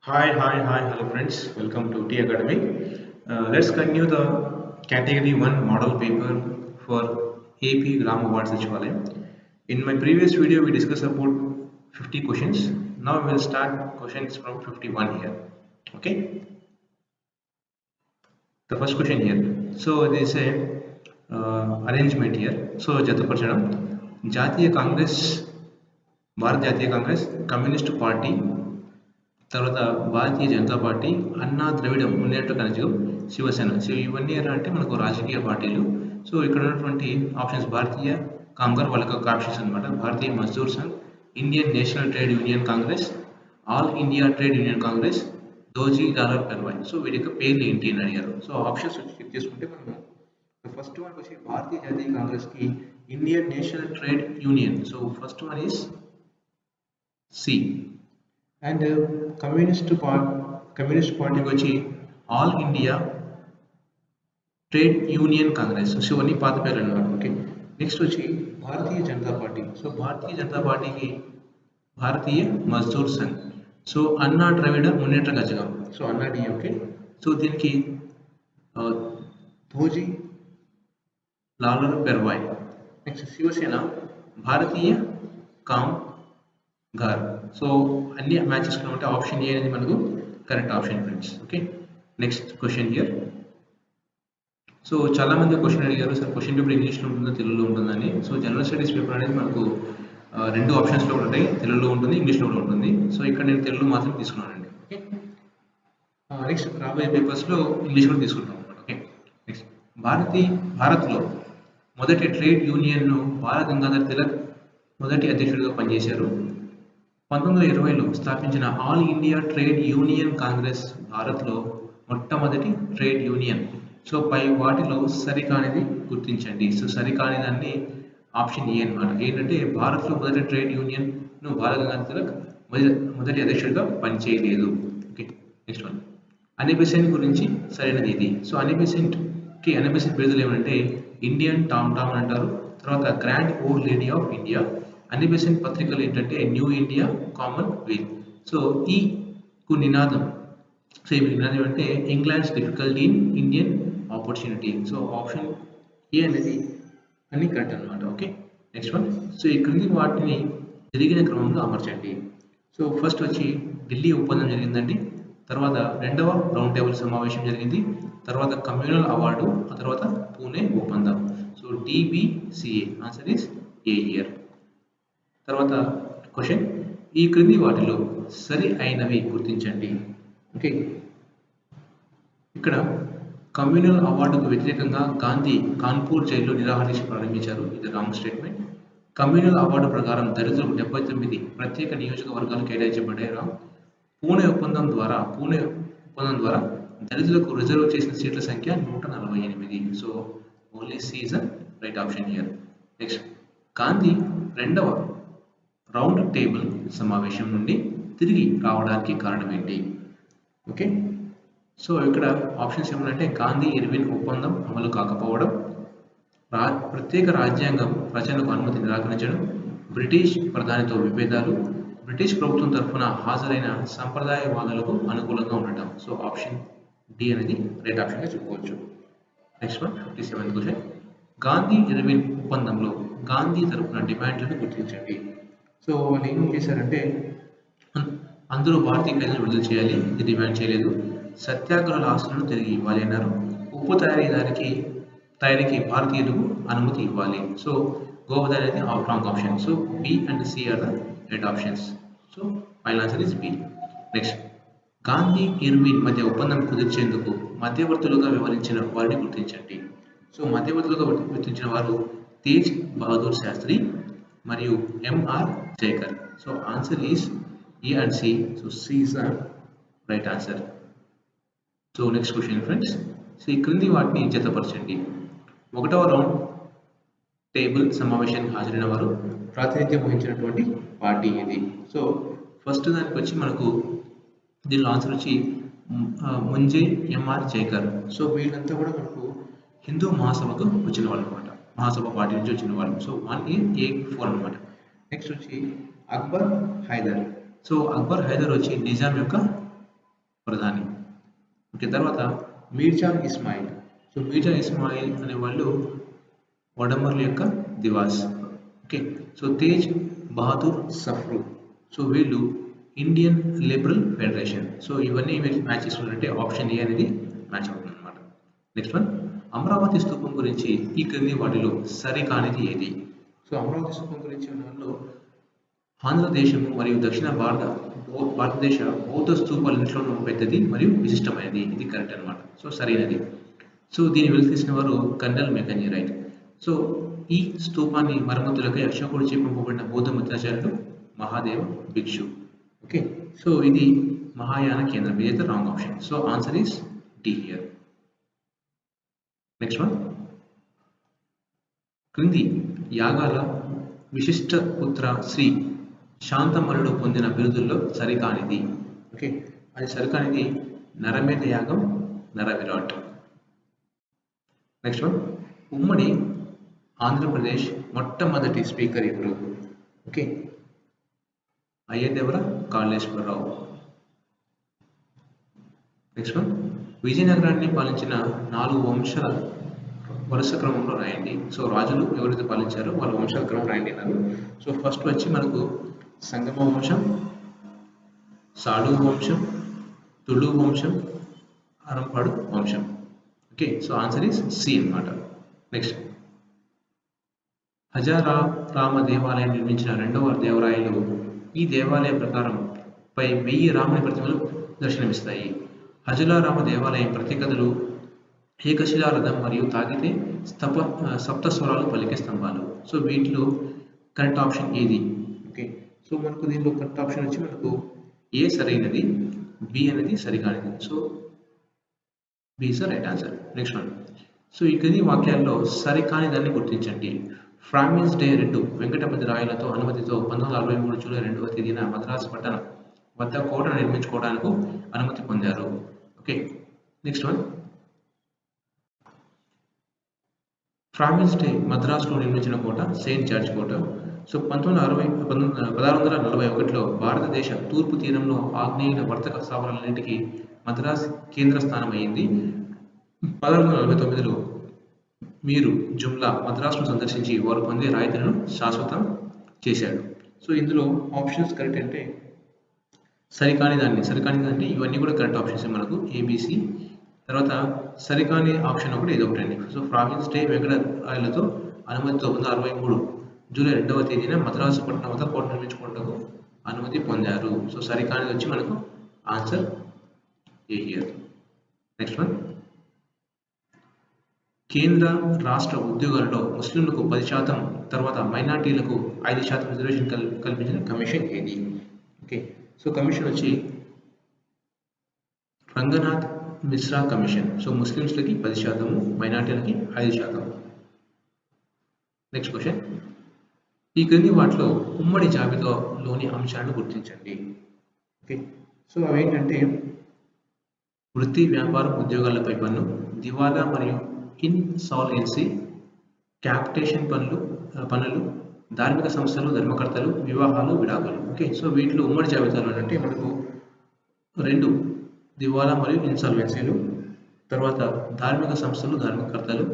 Hi, hello friends. Welcome to T Academy. Let's continue the category 1 model paper for AP Gram Award Sachivalayam. In my previous video, we discussed about 50 questions. Now we will start questions from 51 here. Okay. The first question here. So there is a arrangement here. So Jataparchadam, Jatiya Congress, Bharat Jatiya Congress, Communist Party, తర్వాత భారతీయ Janata party, అన్నా Dravida Munnetra కళికం, Shiv Sena. So ఇవన్నీ ఎలా అంటే మనకు రాజకీయ పార్టీలు. So ఇక్కడ ఉన్నటువంటి ఆప్షన్స్ భారతీయ కాంగ్రెస్ వాళ్ళకి ఒక ఆప్షన్స్ అనమాట. Bharatiya Mazdoor Sangh, Indian national trade union congress, all India trade union congress, దోజీ లాలా పెర్వాయ్. సో వీటి యొక్క పేర్లు ఏంటి అని అడిగారు. సో ఆప్షన్స్ వచ్చి చెక్ చేసుకుంటే మనము ఫస్ట్ వన్ వచ్చి భారతీయ జాతీయ కాంగ్రెస్కి Indian national trade Union. So first one is C. And communist పార్టీకి వచ్చి all India trade union Congress. So ఇవన్నీ పాత పేర్లు అన్నమాట. ఓకే. నెక్స్ట్ వచ్చి భారతీయ జనతా పార్టీ. సో భారతీయ జనతా పార్టీకి Bharatiya Mazdoor Sangh. So Anna Dravida Munnetra Kazhagam. So Anna DMK. So దీనికి ధోజీ లాలా పెర్వాయ్. Next Shiv Sena Bharatiya Congress. So అన్ని మ్యాచెస్ ఉంటే ఆప్షన్ ఏ అనేది మనకు correct option friends. Okay. Next question here. So చాలా మంది క్వశ్చన్ అడిగారు, సార్ క్వశ్చన్ పేపర్ ఇంగ్లీష్లో ఉంటుందో తెలుగులో ఉంటుందని. సో జనరల్ స్టడీస్ పేపర్ అనేది మనకు రెండు ఆప్షన్స్లో ఉంటాయి, తెలుగులో ఉంటుంది, ఇంగ్లీష్లో కూడా ఉంటుంది. సో ఇక్కడ నేను తెలుగు మాత్రం తీసుకున్నానండి. ఓకే. నెక్స్ట్ రాబోయే పేపర్స్లో ఇంగ్లీష్ కూడా తీసుకుంటాం అనమాట. ఓకే. నెక్స్ట్ భారత్లో మొదటి ట్రేడ్ యూనియన్ను బాలగంగాధర్ తిలక్ మొదటి అధ్యక్షుడిగా పనిచేశారు. 1920లో స్థాపించిన all India trade union Congress భారత్లో మొట్టమొదటి ట్రేడ్ యూనియన్. సో పై వాటిలో సరికానిది గుర్తించండి. సో సరికానిదాన్ని ఆప్షన్ ఏ అనమాట. ఏంటంటే భారత్లో మొదటి ట్రేడ్ యూనియన్ను బాలగంగాధర్ తిలక్ మొదటి అధ్యక్షుడిగా పనిచేయలేదు. ఓకే. నెక్స్ట్ వన్ అనిబెసెంట్ గురించి సరైనది ఇది. సో అనిబెసెంట్ బిరుదులు ఏమంటే ఇండియన్ టామ్ టామ్ అంటారు, తర్వాత grand old lady of India. Annie Besant పత్రికలు ఏంటంటే న్యూ ఇండియా, కామన్వెల్త్. సో ఈ కు నినాదం, సో ఈ నినాదం అంటే England's difficulty in Indian opportunity. So option A అనేది అన్ని కరెక్ట్ అనమాట. ఓకే. Next one. సో ఈ క్రింది వాటిని జరిగిన క్రమంలో అమర్చండి. సో ఫస్ట్ వచ్చి ఢిల్లీ ఒప్పందం జరిగిందండి, తర్వాత రెండవ రౌండ్ టేబుల్ సమావేశం జరిగింది, తర్వాత కమ్యూనల్ అవార్డు, ఆ తర్వాత పూణే ఒప్పందం. So DBCA answer is a year. తర్వాత క్వశ్చన్, ఈ క్రింది వాటిలో సరి అయినవి గుర్తించండి. ఓకే. ఇక్కడ కమ్యూనల్ అవార్డుకు వ్యతిరేకంగా గాంధీ కాన్పూర్ జైల్లో నిరాహార దీక్ష ప్రారంభించారు. ఇది రాంగ్ స్టేట్మెంట్. కమ్యూనల్ అవార్డు ప్రకారం దళితులకు 79 ప్రత్యేక నియోజకవర్గాలు కేటాయించబడ్డాయి. పూణే ఒప్పందం ద్వారా దళితులకు రిజర్వ్ చేసిన సీట్ల సంఖ్య 148. So only C is right option here. Next, Gandhi రెండవ రౌండ్ టేబుల్ సమావేశం నుండి తిరిగి రావడానికి కారణం ఏంటి? ఓకే. సో ఇక్కడ ఆప్షన్స్ ఏమంటే గాంధీ ఇర్విన్ ఒప్పందం అమలు కాకపోవడం, ప్రత్యేక రాజ్యాంగం రచనకు అనుమతి నిరాకరించడం, బ్రిటిష్ ప్రధానితో విభేదాలు, బ్రిటిష్ ప్రభుత్వం తరఫున హాజరైన సంప్రదాయవాదులకు అనుకూలంగా ఉండటం. సో ఆప్షన్ డి అనేది రైట్ ఆప్షన్గా చెప్పుకోవచ్చు. Next one 57th question, Gandhi Irwin ఒప్పందంలో గాంధీ తరఫున డిమాండ్లను గుర్తించండి. సో వాళ్ళు ఏం చేశారంటే అందరూ భారతీయ ఖైదీలను విడుదల చేయాలి, ఇది డిమాండ్ చేయలేదు. సత్యాగ్రహాల ఆస్తులను తిరిగి ఇవ్వాలి అన్నారు. ఉప్పు తయారీకి భారతీయులకు అనుమతి ఇవ్వాలి. సో గోవధన్ అనేది wrong option. So B and C are the right options. So final answer is B. Next, Gandhi Irwin మధ్య ఒప్పందం కుదిర్చేందుకు మధ్యవర్తులుగా వ్యవహరించిన వారిని గుర్తించండి. సో మధ్యవర్తులుగా గుర్తించిన వారు తేజ్ బహదూర్ శాస్త్రి మరియు MR Jayakar. So answer is A and C. So C is the right answer. So next question friends, so ఈ క్రింది వాటిని జతపరచండి. 1వ రౌండ్ టేబుల్ సమావేశానికి హాజరైన వారు ప్రాతినిధ్యం వహించినటువంటి పార్టీ ఇది. సో ఫస్ట్ దానికి వచ్చి మనకు దీనిలో ఆన్సర్ వచ్చి ముంజే ఎంఆర్ జైకర్. సో వీళ్ళంతా కూడా మనకు హిందూ మహాసభకు వచ్చిన వాళ్ళు అనమాట, మహాసభ పార్టీ నుంచి వచ్చిన వాళ్ళు. సో 1A4 అనమాట. నెక్స్ట్ వచ్చి అక్బర్ హైదర్. సో అక్బర్ హైదర్ వచ్చి నిజాం యొక్క ప్రధాని. ఓకే, తర్వాత మీర్జా ఇస్మాయిల్. సో మీర్జా ఇస్మాయిల్ అనే వాళ్ళు వడమర్ల యొక్క దివాస్. Okay, so Tej Bahadur Sapru. So వీళ్ళు ఇండియన్ లిబరల్ ఫెడరేషన్. సో ఇవన్నీ మీరు మ్యాచ్ చేసుకున్నట్టే ఆప్షన్ ఏ అనేది మ్యాచ్ అవుతుంది అనమాట. నెక్స్ట్ వన్, అమరావతి స్తూపం గురించి ఈ క్రింది వాటిలో సరికానిది ఏది? సో అమరావతి స్తూపం గురించి ఉన్న వాళ్ళు ఆంధ్రదేశము మరియు దక్షిణ భారతదేశ బౌద్ధ స్తూపాలన్నింటిలోనూ పెద్దది మరియు విశిష్టమైనది. ఇది కరెక్ట్ అనమాట. సో సరైనది. సో దీన్ని వెలికితీసిన వారు కర్నల్ మెకన్జీ, రైట్. సో ఈ స్తూపాన్ని మరమ్మతులకై అశోకుడిచే పంపబడిన బౌద్ధ మతాచార్యుడు మహాదేవ భిక్షు. ఓకే, సో ఇది మహాయాన కేంద్రం. ఇదైతే wrong option. So answer is D here. Next one, క్రింది యాగాల విశిష్ట పుత్ర శ్రీ శాంతమరుడు పొందిన బిరుదుల్లో సరికానిది. ఓకే, అది సరికానిది నరమేధ యాగం, నరవిరాట్. నెక్స్ట్ వన్, ఉమ్మడి ఆంధ్రప్రదేశ్ మొట్టమొదటి స్పీకర్ ఎవరు? Okay, Ayyadevara Kaleswararao. Next one, విజయనగరాన్ని పాలించిన 4 వంశాల వరుస క్రమంలో రాయండి. సో రాజులు ఎవరైతే పాలించారో వాళ్ళ వంశాల క్రమం రాయండి అన్నారు. సో ఫస్ట్ వచ్చి మనకు సంగమ వంశం, సాడు వంశం, తుళు వంశం, అరంపాడు వంశం. Okay, so answer is C అన్నమాట. నెక్స్ట్, హజారామ దేవాలయం నిర్మించిన 2వ దేవరాయలు ఈ దేవాలయం ప్రకారం పై 1000 రాముని ప్రతిమలు దర్శనమిస్తాయి. హజులారామ దేవాలయం ప్రత్యేకతలు ఏకశిలా రథం మరియు తాకితే సప్త స్వరాలు పలికే స్తంభాలు. సో వీటిలో కరెక్ట్ ఆప్షన్ ఏది? ఓకే, సో మనకు దీనిలో కరెక్ట్ ఆప్షన్ వచ్చి మనకు ఏ సరైనది, బి అనేది సరికానిది. So B is the right answer. Next one, so ఈ క్రింది వాక్యాల్లో సరికాని దాన్ని గుర్తించండి. ఫ్రామిన్స్ డే 2 వెంకటపతి రాయలతో అనుమతితో 1963 జూలై 2వ తేదీన మద్రాసు పట్టణం వద్ద కోటను నిర్మించుకోవడానికి అనుమతి పొందారు. ఓకే, నెక్స్ట్ వన్, ఫ్రామిన్స్ డే మద్రాసులో నిర్మించిన కోట సెయింట్ జార్జ్ కోట. సో 1641లో భారతదేశ తూర్పు తీరంలో ఆగ్నేయుల వర్తక స్థావరాలన్నింటికీ మద్రాస్ కేంద్ర స్థానం అయింది. 1649లో మీరు జుమ్లా మద్రాసును సందర్శించి వారు పొందే రాయితీలను శాశ్వతం చేశాడు. సో ఇందులో ఆప్షన్స్ కరెక్ట్ అంటే సరికాని అంటే ఇవన్నీ కూడా కరెక్ట్ ఆప్షన్స్ మనకు ఏబిసి. తర్వాత సరికాని ఆప్షన్ ఒకటి ఇది ఒకటండి. సో ఫ్రామిన్స్ డే వెంకటరాయలతో అనుమతితో 1963 జూలై 2వ తేదీన మద్రాసు పట్టణం వద్ద కోట నిర్మించుకోవడానికి అనుమతి పొందారు. సో సరికానిది వచ్చి మనకు answer A here. Next one, కేంద్ర రాష్ట్ర ఉద్యోగాలలో ముస్లింలకు 10% తర్వాత మైనార్టీలకు 5% రిజర్వేషన్ కల్పించిన కమిషన్ ఏది? ఓకే, సో కమిషన్ వచ్చి రంగనాథ్ మిశ్రా కమిషన్. సో ముస్లింస్లకి 10%, మైనార్టీలకి 5%. నెక్స్ట్ క్వశ్చన్, ఈ క్రింది వాటిలో ఉమ్మడి జాబితాలోని అంశాలను గుర్తించండి. ఓకే, సో అవేంటంటే వృత్తి, వ్యాపారం, ఉద్యోగాలపై పన్ను, దివాలా మరియు ఇన్సాల్వెన్సీ, క్యాపిటేషన్ పన్నులు, ధార్మిక సంస్థలు, ధర్మకర్తలు, వివాహాలు, విడాకులు. ఓకే, సో వీటిలో ఉమ్మడి జాబితాలో అంటే మనకు 2 దివాలా మరియు ఇన్సాల్వెన్సీలు, తర్వాత ధార్మిక సంస్థలు, ధర్మకర్తలు,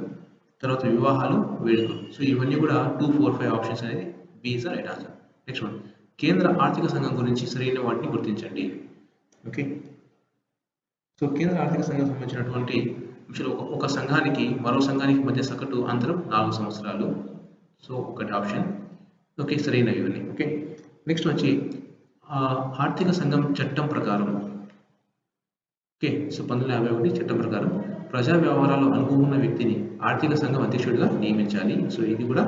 తర్వాత వివాహాలు, వేడుకలు. సో ఇవన్నీ కూడా 2, 4, 5 ఆప్షన్స్ అనేది B is the right answer. Next one, కేంద్ర ఆర్థిక సంఘం గురించి సరైన వాటిని గుర్తించండి. ఓకే, సో కేంద్ర ఆర్థిక సంఘం సంబంధించినటువంటి అంశాలు ఒక సంఘానికి మరో సంఘానికి మధ్య సగటు అంతరం 4 సంవత్సరాలు. సో ఒకటి ఆప్షన్. ఓకే, సరైనవి ఇవన్నీ. ఓకే, నెక్స్ట్ వచ్చి ఆర్థిక సంఘం చట్టం ప్రకారం, ఓకే, సో 1951 చట్టం ప్రకారం ప్రజా వ్యవహారాల్లో అనుభవం ఉన్న వ్యక్తిని ఆర్థిక సంఘం అధ్యక్షుడిగా నియమించాలి. సో ఇది కూడా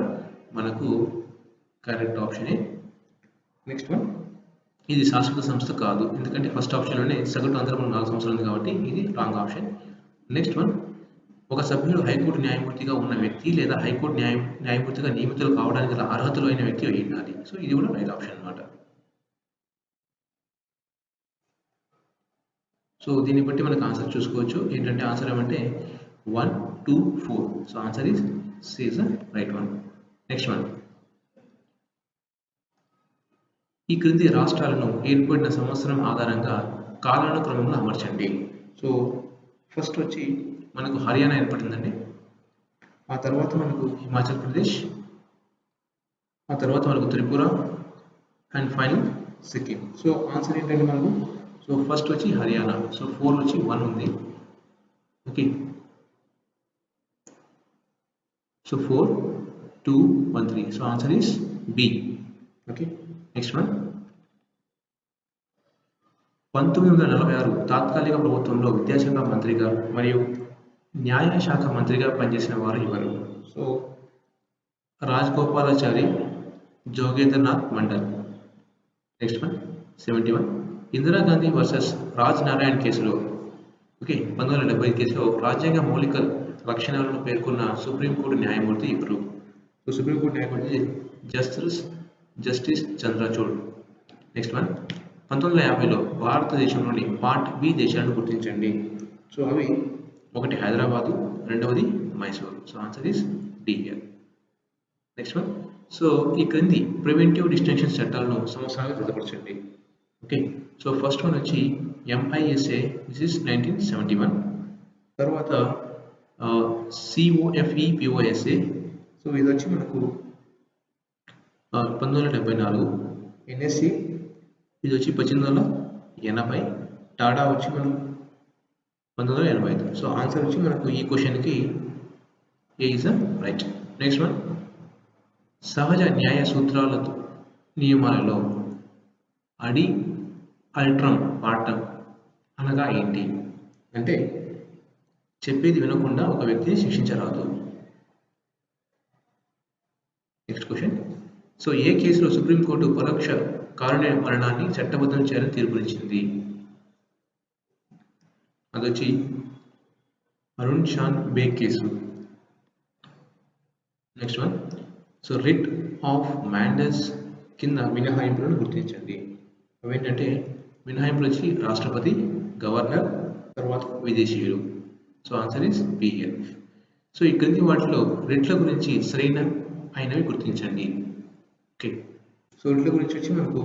మనకు కరెక్ట్ ఆప్షనే. నెక్స్ట్ వన్, ఇది శాశ్వత సంస్థ కాదు, ఎందుకంటే ఫస్ట్ ఆప్షన్లోనే సగటు అంతరం 4 సంవత్సరాలు ఉంది కాబట్టి ఇది రాంగ్ ఆప్షన్. నెక్స్ట్ వన్, ఒక సభ్యుడు హైకోర్టు న్యాయమూర్తిగా ఉన్న వ్యక్తి లేదా హైకోర్టు న్యాయమూర్తిగా నియమితులు కావడానికి గల అర్హతలు అయిన వ్యక్తి అయి ఉండాలి. సో ఇది కూడా రైట్ ఆప్షన్ అన్నమాట. సో దీన్ని బట్టి మనకు ఆన్సర్ చూసుకోవచ్చు. ఏంటంటే ఆన్సర్ ఏమంటే 1, 2, 4. So answer is C is the right one. Next one, ఈ క్రింది రాష్ట్రాలను ఏర్పడిన సంవత్సరం ఆధారంగా కాలానుక్రమంలో అమర్చండి. సో ఫస్ట్ వచ్చి మనకు హర్యానా ఏర్పడిందండి, ఆ తర్వాత మనకు హిమాచల్ ప్రదేశ్, ఆ తర్వాత మనకు Tripura and final Sikkim. So answer ఏంటంటే మనకు, సో ఫస్ట్ వచ్చి హర్యానా. సో 4 వచ్చి 1 ఉంది. Okay, so 4 2 1 3. So answer is B. Okay, next one. 1946 తాత్కాలిక ప్రభుత్వంలో విద్యాశాఖ మంత్రిగా మరియు న్యాయశాఖ మంత్రిగా పనిచేసిన వారు ఎవరు? So Rajagopalachari, Jogendranath Mandal. Next one 71. Indira Gandhi versus Raj Narayan కేసులో, ఓకే 1975 కేసులో రాజ్యాంగ మౌలిక లక్షణాలను పేర్కొన్న సుప్రీంకోర్టు న్యాయమూర్తి ఎవరు? సో సుప్రీంకోర్టు న్యాయమూర్తి జస్టిస్ చంద్రచూడ్. Next one. 1950లో భారతదేశంలోని పార్ట్ బి దేశాలను గుర్తించండి. సో అవి ఒకటి హైదరాబాదు, రెండవది Mysore. So answer is D here. Next one. So ఈ క్రింది ప్రివెంటివ్ డిస్టింక్షన్ చట్టాలను సంవత్సరాలుగా జతపరచండి. ఓకే, సో ఫస్ట్ వన్ వచ్చి MISA, దిస్ ఇస్ 1971. తర్వాత COFEPOSA, సో ఇది వచ్చి మనకు 1974. NSC ఇది వచ్చి 1880. టాడా వచ్చి మనకు 1985. సో ఆన్సర్ వచ్చి మనకు ఈ క్వశ్చన్కి A is the right. Next one. సహజ న్యాయ సూత్రాల నియమాలలో అడి అల్ట్రమ్ పాఠం అనగా ఏంటి? అంటే చెప్పేది వినకుండా ఒక వ్యక్తిని శిక్షించరాదు. Next question. సో ఏ కేసులో సుప్రీంకోర్టు పరోక్ష కారుణ్య మరణాన్ని చట్టబద్ధం చేయాలని తీర్పునిచ్చింది? అదొచ్చి Arun Shanbaug case. Next one. So writ of mandamus కింద మినహాయింపులను గుర్తించండి. అవేంటంటే మినహాయింపులు వచ్చి రాష్ట్రపతి, గవర్నర్, తర్వాత విదేశీయులు. So answer is be here. So ఈ క్రింది వాటిలో రిట్ల గురించి సరైన అయినవి గుర్తించండి. ఓకే, సో రిట్ల గురించి వచ్చి మనకు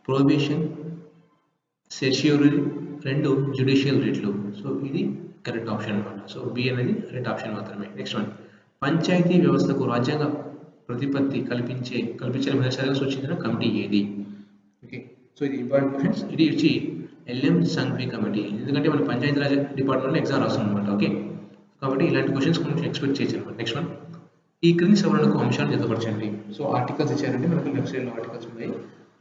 ప్రొహిబిషన్, సెర్షియరీ, రెండు జ్యుడిషియల్ రిట్లు. సో ఇది కరెక్ట్ ఆప్షన్ అనమాట. సో బి అనేది కరెక్ట్ ఆప్షన్ మాత్రమే. Next one. పంచాయతీ వ్యవస్థకు రాజ్యాంగ ప్రతిపత్తి కల్పించని మొదటిసారిగా సూచించిన కమిటీ ఏది? ఓకే, సో ఇది ఇంపార్టెంట్ క్వశ్చన్స్. ఇది వచ్చి LM సంఘవి కమిటీ. ఎందుకంటే మన పంచాయతీరాజ్ డిపార్ట్మెంట్లో ఎగ్జామ్ రాస్తుంది అనమాట. ఓకే, కాబట్టి ఇలాంటి క్వశ్చన్స్ కొంచెం ఎక్స్పెక్ట్ చేయొచ్చు అనమాట. Next one. ఈ క్రింది సవరణకు అంశాలు జతపరచండి. సో ఆర్టికల్స్ ఇచ్చారంటే మనకు లెఫ్ట్ సైడ్లో ఆర్టికల్స్ ఉన్నాయి,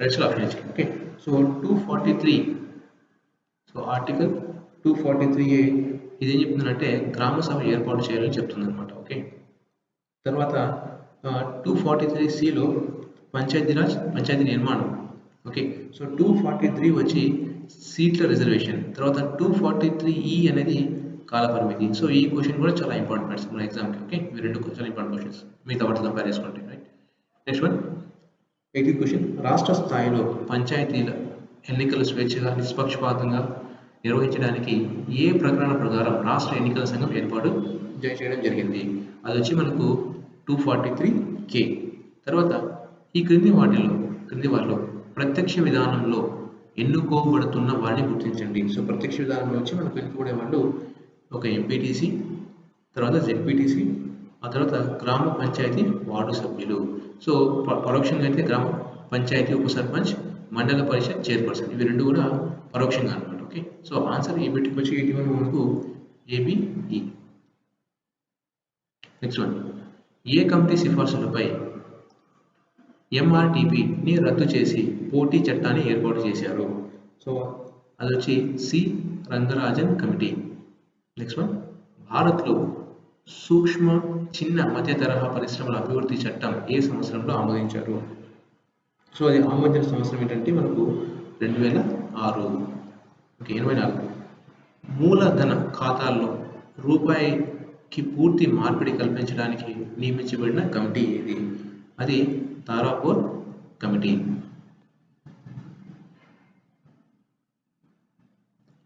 రైట్ సైడ్ ఆప్షన్ ఇచ్చారు. Okay, so 243. So article 243A ఇది ఏం చెప్తుందంటే గ్రామ సభ ఏర్పాటు చేయాలని చెప్తుంది అనమాట. ఓకే, తర్వాత 243Cలో పంచాయతీ నిర్మాణం. ఓకే, సో 243 వచ్చి సీట్ల రిజర్వేషన్. తర్వాత 243E అనేది కాలపరిమితి. సో ఈ క్వశ్చన్ కూడా చాలా ఇంపార్టెంట్ మన ఎగ్జామ్కి. ఓకే, ఇవి రెండు చాలా ఇంపార్టెంట్ క్వశ్చన్స్ మిగతా వాటితో కంపేర్ చేసుకుంటే. Right, next one. 80th question. రాష్ట్ర స్థాయిలో పంచాయతీల ఎన్నికలు స్వేచ్ఛగా నిష్పక్షపాతంగా నిర్వహించడానికి ఏ ప్రకటన ప్రకారం రాష్ట్ర ఎన్నికల సంఘం ఏర్పాటు చేయడం జరిగింది? అది వచ్చి మనకు 243K. తర్వాత ఈ క్రింది వాటిలో ప్రత్యక్ష విధానంలో ఎన్నుకోబడుతున్న వారిని గుర్తించండి. సో ప్రత్యక్ష విధానంలో వచ్చి మనకు ఎన్నుకోబడే వాళ్ళు ఒక MPTC, తర్వాత ZPTC, ఆ తర్వాత గ్రామ పంచాయతీ వార్డు సభ్యులు. సో పరోక్షంగా అయితే గ్రామ పంచాయతీ ఉప సర్పంచ్, మండల పరిషత్ చైర్పర్సన్, ఇవి రెండు కూడా పరోక్షంగా అనమాట. ఓకే, సో ఆన్సర్ ఈ బిట్కి వచ్చి 81 మనకు ABE. Next one. ఏ కమిటీ సిఫార్సులపై MRTPని రద్దు చేసి పోటీ చట్టాన్ని ఏర్పాటు చేశారు? సో అది వచ్చి C Rangarajan committee. Next one. భారత్లో సూక్ష్మ చిన్న మధ్య తరహా పరిశ్రమల అభివృద్ధి చట్టం ఏ సంవత్సరంలో ఆమోదించారు? సో అది ఆమోదించిన సంవత్సరం ఏంటంటే మనకు 2006. ఓకే, 84. మూలధన ఖాతాల్లో రూపాయికి పూర్తి మార్పిడి కల్పించడానికి నియమించబడిన కమిటీ ఏది? అది తారాపూర్ కమిటీ.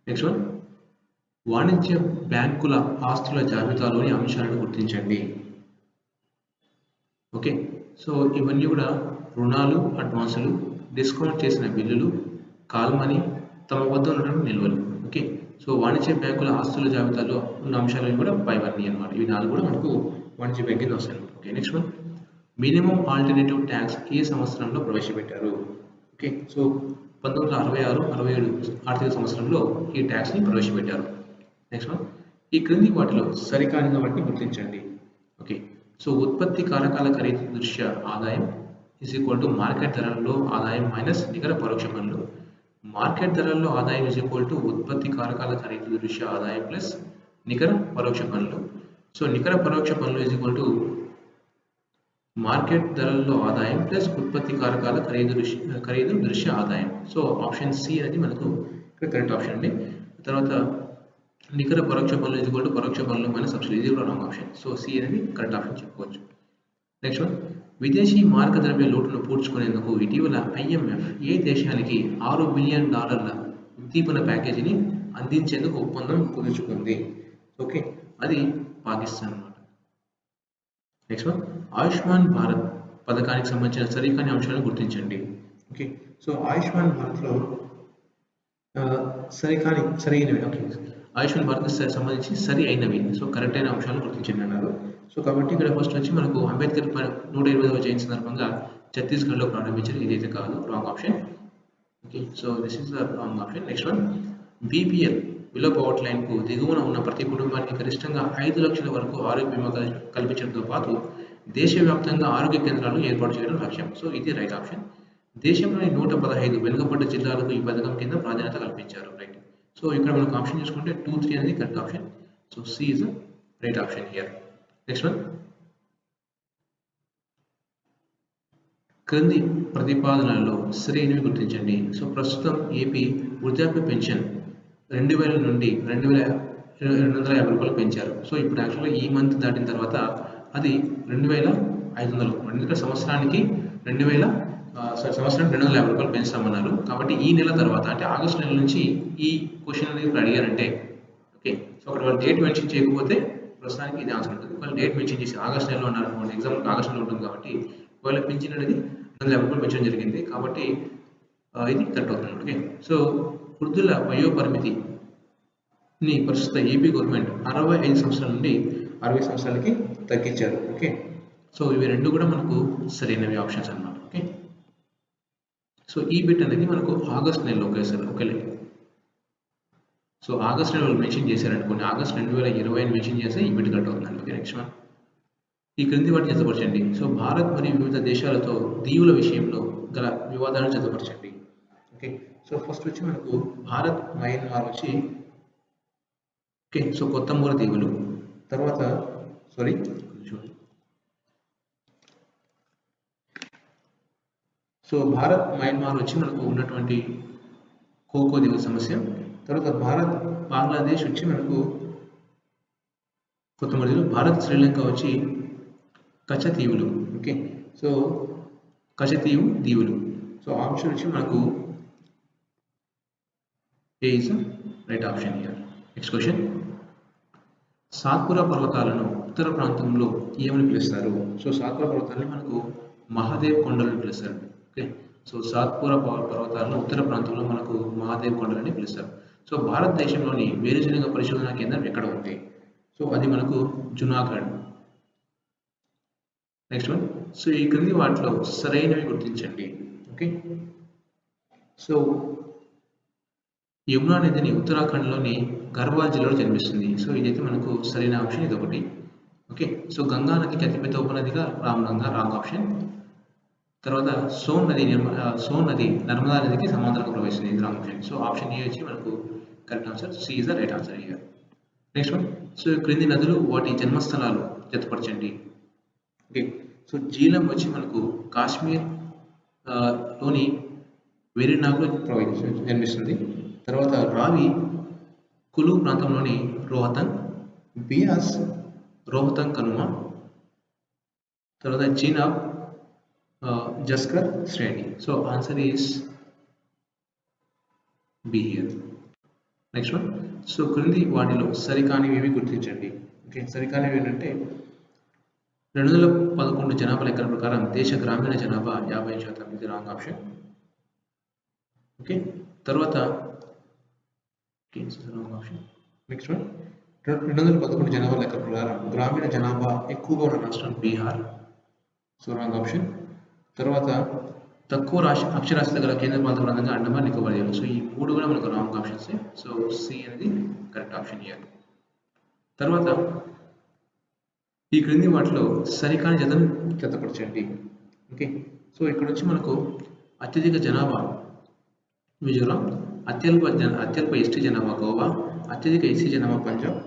Next one. వాణిజ్య బ్యాంకుల ఆస్తుల జాబితాలోని అంశాలను గుర్తించండి. ఓకే, సో ఇవన్నీ కూడా రుణాలు, అడ్వాన్సులు, డిస్కౌంట్ చేసిన బిల్లులు, కాల్ మనీ, తమ వద్ద ఉన్నటువంటి నిల్వలు. ఓకే. సో వాణిజ్య బ్యాంకుల ఆస్తుల జాబితాలో ఉన్న అంశాలు కూడా పైవన్నీ అన్నమాట. ఇవి 4 కూడా మనకు వాణిజ్య బ్యాంక్ కింద వస్తాయి. Okay. Next one minimum alternative tax ఏ సంవత్సరంలో ప్రవేశపెట్టారు? ఓకే. సో 1966-67 ఆర్థిక సంవత్సరంలో ఈ ట్యాక్స్ని ప్రవేశపెట్టారు. నెక్స్ట్ వన్ ఈ క్రింది వాటిలో సరికాని వాటిని గుర్తించండి. ఓకే. సో ఉత్పత్తి కారకాల ఖరీదు దృష్ట్యా ఆదాయం మార్కెట్ ధరల్లో ఆదాయం మైనస్ నికర పరోక్ష పన్నులు. మార్కెట్ ధరల్లో ఆదాయం ఉత్పత్తి కారకాల ఖరీదు దృష్ట్యా ఆదాయం ప్లస్ నికర పరోక్ష పన్నులు. సో నికర పరోక్ష పన్నులు మార్కెట్ ధరల్లో ఆదాయం ప్లస్ ఉత్పత్తి కారకాల ఖరీదు దృష్ట్యా ఆదాయం. సో ఆప్షన్ సి అనేది మనకు ఇక్కడ కరెక్ట్ ఆప్షన్ అండి. తర్వాత నికర పరోక్ష పన్నులు పరోక్ష పన్నులు మైనస్ సబ్సిడీ, ఇది కూడా రాంగ్ ఆప్షన్. సో సి అనేది కరెక్ట్ ఆప్షన్ చెప్పుకోవచ్చు. నెక్స్ట్ వన్ విదేశీ మార్గద్రవ్య లోటును పూడ్చుకునేందుకు ఇటీవల IMF ఏ దేశానికి $6 బిలియన్ ఉద్దీపన ప్యాకేజీని అందించేందుకు ఒప్పందం కుదుర్చుకుంది? ఓకే, అది పాకిస్తాన్ అన్నమాట. నెక్స్ట్ వన్ ఆయుష్మాన్ భారత్ పథకానికి సంబంధించిన సరికాని అంశాలను గుర్తించండి. ఓకే, సో ఆయుష్మాన్ భారత్లో సరైనవి. ఓకే, ఆయుష్మాన్ భారత్ సంబంధించి సరి అయినవి, సో కరెక్ట్ అయిన అంశాలను గుర్తించండి అన్నారు. సో కాబట్టి ఇక్కడ ఫస్ట్ వచ్చి మనకు అంబేద్కర్ 120వ జయంతి సందర్భంగా ఛత్తీస్గఢ్లో ప్రారంభించారు, ఇదైతే కాదు, wrong option. Okay, so this is the wrong option. Next one BPL below poverty లైన్కు దిగువన ఉన్న ప్రతి కుటుంబానికి గరిష్టంగా 5 లక్షల వరకు ఆరోగ్య బీమా కల్పించడంతో పాటు దేశవ్యాప్తంగా ఆరోగ్య కేంద్రాలను ఏర్పాటు చేయడం లక్ష్యం. సో ఇది రైట్ ఆప్షన్. దేశంలోని 115 వెనుకబడ్డ జిల్లాలకు ఈ పథకం కింద ప్రాధాన్యత కల్పించారు. రైట్. సో ఇక్కడ మనకు ఆప్షన్ చూసుకుంటే 2, 3 అనేది correct option. So C is right option here. Next one క్రింది ప్రతిపాదనలలో సరైనవి గుర్తించండి. సో ప్రస్తుతం ఏపీ వృద్ధాప్య పెన్షన్ 2000 నుండి 2250 రూపాయలు పెంచారు. సో ఇప్పుడు యాక్చువల్గా ఈ మంత్ దాటిన తర్వాత అది 2500, ఎందుకంటే సంవత్సరానికి 250 రూపాయలు పెంచుతామన్నారు. కాబట్టి ఈ నెల తర్వాత అంటే ఆగస్టు నెల నుంచి ఈ క్వశ్చన్ అనేది ఇప్పుడు అడిగారంటే, ఓకే, సో అక్కడ వాళ్ళు డేట్ మెన్షన్ చేయకపోతే ప్రస్తుతానికి ఇది ఆన్సర్ ఉంటుంది. వాళ్ళు డేట్ మెన్షన్ చేసి ఆగస్టు నెలలో ఉన్నారు అనుకోండి, ఎగ్జామ్ ఆగస్టు నెలలో ఉంటుంది కాబట్టి వాళ్ళ పెన్షన్ అనేది 250 రూపాయలు పెంచడం జరిగింది. కాబట్టి ఇది కరెక్ట్ అవుతుంది. ఓకే, సో వృద్ధుల వయోపరిమితిని ప్రస్తుత ఏపీ గవర్నమెంట్ 65 సంవత్సరాల నుండి 60 సంవత్సరాలకి తగ్గించారు. ఓకే, సో ఇవి రెండు కూడా మనకు సరైనవి ఆప్షన్స్ అన్నమాట. ఓకే, సో ఈ బిట్ అనేది మనకు ఆగస్ట్ నెలలో ఒకేసారి. ఓకే, సో ఆగస్ట్ నెలలో మెన్షన్ చేశారనుకోండి, ఆగస్ట్ 2020 మెన్షన్ చేస్తే ఈ బిట్ కరెక్ట్ అవుతుందండి. ఓకే, నెక్స్ట్ వన్ ఈ క్రింది వాటిని జతపరచండి. సో భారత్ మరియు వివిధ దేశాలతో దీవుల విషయంలో గల వివాదాలను జతపరచండి. ఓకే, సో ఫస్ట్ వచ్చి మనకు భారత్ మయన్మార్ వచ్చి, ఓకే, సో కొత్తమూర దీవులు. తర్వాత సో భారత్ మయన్మార్ వచ్చి మనకు ఉన్నటువంటి కోకో దీవుల సమస్య. తర్వాత భారత్ బంగ్లాదేశ్ వచ్చి మనకు కొత్తమూర దీవులు. భారత్ శ్రీలంక వచ్చి కచతీవులు. ఓకే, సో కచతీవు దీవులు. సో ఆప్షన్ వచ్చి మనకు A is right option here. Next question Satpura పర్వతాలను ఉత్తర ప్రాంతంలో ఏమని పిలుస్తారు? సో సాత్పురా పర్వతాలను మనకు మహాదేవ్ కొండలను పిలుస్తారు. ఓకే, సో సాత్పురా పర్వతాలను ఉత్తర ప్రాంతంలో మనకు మహాదేవ్ కొండలని పిలుస్తారు. సో భారతదేశంలోని వేరుశనగ పరిశోధనా కేంద్రం ఎక్కడ ఉంది? సో అది మనకు జునాగఢ్. నెక్స్ట్ వన్ సో ఈ క్రింది వాటిలో సరైనవి గుర్తించండి. ఓకే, సో యమునా నదిని ఉత్తరాఖండ్లోని గర్వాల్ జిల్లాలో జన్మిస్తుంది. సో ఇదైతే మనకు సరైన ఆప్షన్, ఇది ఒకటి. ఓకే, సో గంగా నదికి అతిపెద్ద ఉపనదిగా రామ్గంగా, రాంగ్ ఆప్షన్. తర్వాత సోన్ నది నర్మదా నదికి సమాంతరంగా ప్రవహిస్తుంది, ఇది wrong option. So option A వచ్చి మనకు correct answer. C is the right answer here. Next one so క్రింది నదులు వాటి జన్మస్థలాలు జతపరచండి. ఓకే, సో జీలం వచ్చి మనకు కాశ్మీర్ లోని వేరినాగ్లో జన్మిస్తుంది. తర్వాత రావి కులు ప్రాంతంలోని రోహతంగ్, బియాస్ రోహతంగ్ కనుమ, తర్వాత చీనాబ్ జస్కర్ శ్రేణి. So answer is be here. Next one so క్రింది వాటిలో సరికానివి గుర్తించండి. ఓకే, సరికానివి ఏంటంటే 2011 జనాభా లెక్కల ప్రకారం దేశ గ్రామీణ జనాభా 50%, ఇది రాంగ్ ఆప్షన్. ఓకే, తర్వాత okay, so wrong option. Next one, 2011 జనాభా లెక్క ప్రకారం గ్రామీణ జనాభా ఎక్కువగా ఉన్న రాష్ట్రం బీహార్. So wrong option. తర్వాత తక్కువ అక్షరాస్యత గల కేంద్రపాలిత ప్రాంతంగా అండమాన్ నికోబార్ దీవులు. సో ఈ మూడు కూడా మనకు రాంగ్ ఆప్షన్స్. సో సి అనేది కరెక్ట్ ఆప్షన్ ఇయర్. తర్వాత ఈ క్రింది వాటిలో సరికాని జతను జతపరచండి. ఓకే, సో ఇక్కడ నుంచి మనకు అత్యధిక జనాభా మిజోరాం, అత్యల్ప ఎస్టీ జనాభా గోవా, అత్యధిక ఎస్సీ జనాభా పంజాబ్,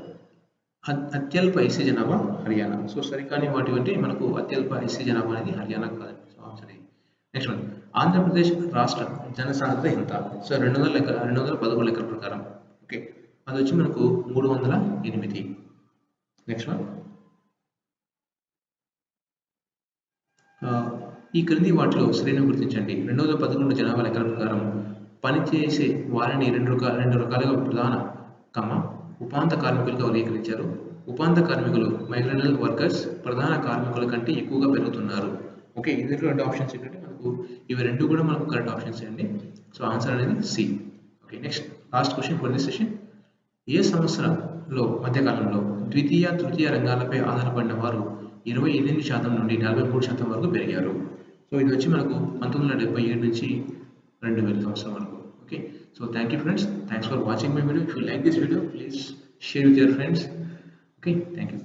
అత్యల్ప ఎస్సీ జనాభా హర్యానా. సో సరికాని వాటి అంటే మనకు అత్యల్ప ఎస్సీ జనాభా అనేది హర్యానా కాదండి. సో ఆన్సర్ ఇది. నెక్స్ట్ వన్, ఆంధ్రప్రదేశ్ రాష్ట్ర జనసాంద్రత ఎంత? సో 211 లెక్కల ప్రకారం. ఓకే, అది వచ్చి మనకు 308. నెక్స్ట్ వన్, ఈ క్రింది వాటిలో శ్రేణిని గుర్తించండి. 2011 జనాభా లెక్కల ప్రకారం పనిచేసే వారిని రెండు రకాలుగా ప్రధాన ఉపాంత కార్మికులుగా వర్గీకరించారు. ఉపాంత కార్మికులు మైగ్రేటరీ వర్కర్స్ ప్రధాన కార్మికుల కంటే ఎక్కువగా పెరుగుతున్నారు. ఓకే, ఇందులో రెండు ఆప్షన్స్ ఏంటంటే మనకు ఇవి రెండు కూడా మనకు కరెక్ట్ ఆప్షన్స్ అండి. సో ఆన్సర్ అనేది C. Okay, next last question for this session. ఏ సంవత్సరంలో మధ్యకాలంలో ద్వితీయ తృతీయ రంగాలపై ఆధారపడిన వారు 28% నుండి 43% వరకు పెరిగారు? సో ఇది వచ్చి మనకు 1977 నుంచి 2000 సంవత్సరం వరకు. Okay, so thank you friends. Thanks for watching my video. If you like this video, please share with your friends. Okay, thank you.